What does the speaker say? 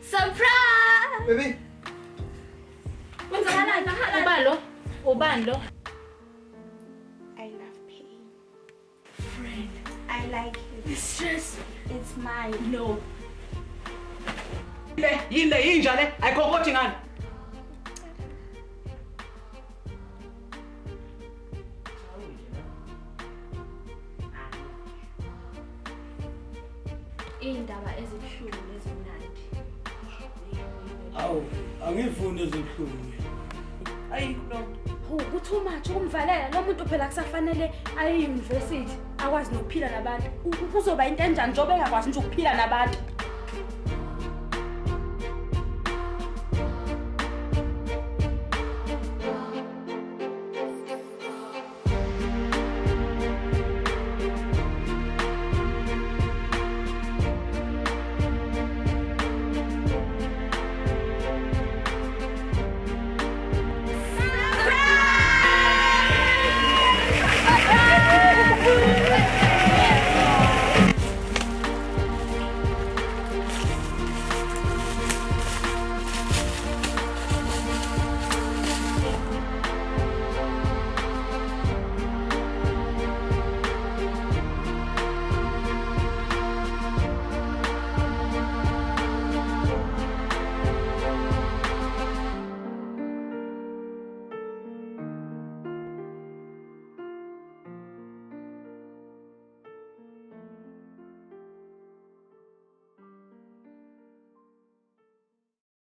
Surprise! Baby. Ubani lo? I love pain. Friend. I like it. It's stress. It's mine. No. Yile inja le ayikhokothi ngani? Indaba ezibuhlungu nezimnandi. Awu, angifuni ezibhlungu. Ayi no. Too much ukumvalela lo muntu phela kusafanele aye university akwazi nokuphila nabantu. Kuzoba into enjani njengoba engakwazi nje ukuphila nabantu.